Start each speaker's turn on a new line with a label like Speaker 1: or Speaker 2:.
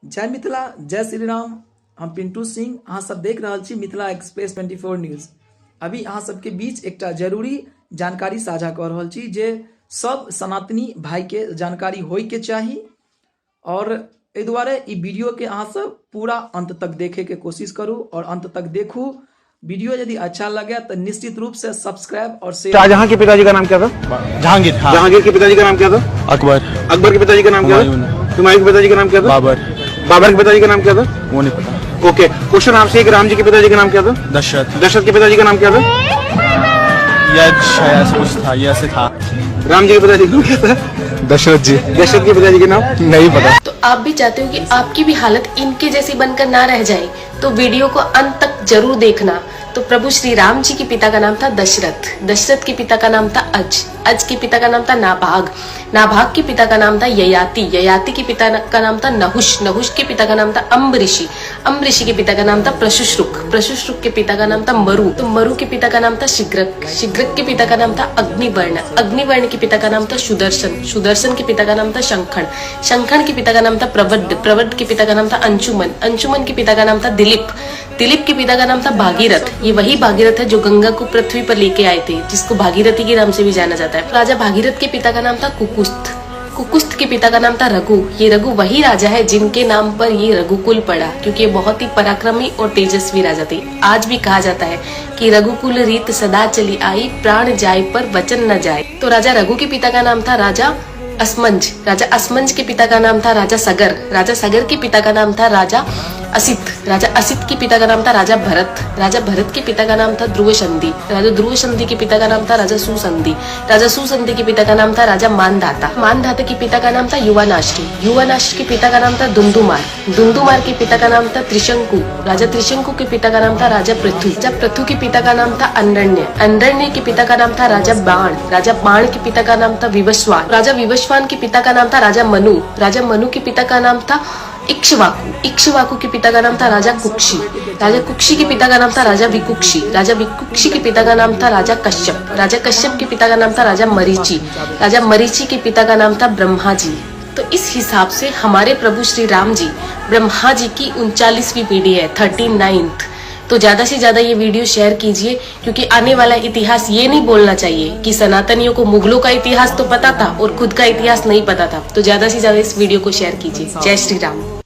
Speaker 1: जय मिथिला, जय श्री राम। हम पिंटू सिंह, अहाँ सब देख रहल छी मिथिला एक्सप्रेस 24 न्यूज। अभी अहाँ सबके बीच एकटा जरूरी जानकारी साझा कर रहल छी जे सब सनातनी भाई के जानकारी होय के चाही और एहि दुआरे ई वीडियो के अहाँ सब पूरा अंत तक देखे के कोशिश करू और अंत तक देखू। वीडियो यदि अच्छा लगे तो निश्चित रूप से सब्सक्राइब और शेयर।
Speaker 2: शाहजहां के पिताजी का नाम क्या था?
Speaker 3: जहांगीर। हाँ।
Speaker 2: जहांगीर के पिताजी का नाम क्या था?
Speaker 3: अकबर।
Speaker 2: अकबर के पिताजी का नाम क्या था? हुमायूं के पिताजी का नाम क्या था?
Speaker 3: बाबर।
Speaker 2: बाबर के पिताजी का नाम क्या था?
Speaker 3: वो नहीं पता।
Speaker 2: ओके, क्वेश्चन आपसे एक, राम जी के पिताजी का नाम क्या था?
Speaker 3: दशरथ।
Speaker 2: दशरथ के पिताजी का नाम क्या था?
Speaker 3: शायद कुछ था, ऐसे था।
Speaker 2: राम जी के पिताजी का नाम क्या था?
Speaker 3: दशरथ जी।
Speaker 2: दशरथ के पिताजी का नाम
Speaker 3: नहीं पता।
Speaker 4: तो आप भी चाहते हो कि आपकी भी हालत इनके जैसी बनकर ना रह जाए, तो वीडियो को अंत तक जरूर देखना। तो प्रभु श्री राम जी के पिता का नाम था दशरथ, दशरथ के पिता का नाम था अज के पिता का नाम था नाभाग, नाभाग के पिता का नाम था ययाति, ययाति के पिता का नाम था नहुष, नहुष के पिता का नाम था अम्बऋषि, अम्बऋषि के पिता का नाम था प्रशुश्रुक, प्रशुश्रुक के पिता का नाम था मरु, तो मरु के पिता का नाम था शिग्रक, शिग्रक के पिता का नाम था अग्निवर्ण, अग्निवर्ण के पिता का नाम था सुदर्शन, सुदर्शन के पिता का नाम था शंखण, शंखण के पिता का नाम था प्रवड, प्रवड के पिता का नाम था अंशुमन, अंशुमन के पिता का नाम था दिलीप, दिलीप के पिता का नाम था भागीरथ। ये वही भागीरथ है जो गंगा को पृथ्वी पर लेके आए थे, जिसको भागीरथी के नाम से भी जाना जाता है। राजा भागीरथ के पिता का नाम था कुकुस्थ, कुकुस्थ के पिता का नाम था रघु। ये रघु वही राजा है जिनके नाम पर ये रघुकुल पड़ा, क्योंकि ये बहुत ही पराक्रमी और तेजस्वी राजा थे। आज भी कहा जाता है कि रघुकुल रीत सदा चली आई, प्राण जाए पर वचन न जाए। तो राजा रघु के पिता का नाम था राजा असमंज, राजा असमंज के पिता का नाम था राजा सगर, राजा सगर के पिता का नाम था राजा असित, राजा असित के पिता का नाम था राजा भरत, राजा भरत के पिता का नाम था ध्रुव संधि, राजा ध्रुव संधि के पिता का नाम था राजा सुसंधि, राजा सुसंधि के पिता का नाम था राजा मानधाता, मानधाता के पिता का नाम था युवानाश्री, युवानाश्री के पिता का नाम था दुंदुमार, दुंदुमार के पिता का नाम था त्रिशंकु, राजा त्रिशंकु के पिता का नाम था राजा पृथु, राजा पृथु के पिता का नाम था अंडरण्य, अंडरण्य के पिता का नाम था राजा बाण, राजा बाण के पिता का नाम था विवस्वान, राजा विवस्वान के पिता का नाम था राजा मनु, राजा मनु के पिता का नाम था इक्ष्वाकु, इक्ष्वाकु के पिता का नाम था राजा कुक्षी, राजा कुक्षी के पिता का नाम था राजा विकुक्षी, राजा विकुक्षी के पिता का नाम था राजा कश्यप, राजा कश्यप के पिता का नाम था राजा मरीचि, राजा मरीचि के पिता का नाम था ब्रह्मा जी। तो इस हिसाब से हमारे प्रभु श्री राम जी ब्रह्मा जी की 39वीं पीढ़ी है, 39th। तो ज्यादा से ज्यादा ये वीडियो शेयर कीजिए, क्योंकि आने वाला इतिहास ये नहीं बोलना चाहिए कि सनातनियों को मुगलों का इतिहास तो पता था और खुद का इतिहास नहीं पता था। तो ज्यादा से ज्यादा इस वीडियो को शेयर कीजिए। जय श्री राम।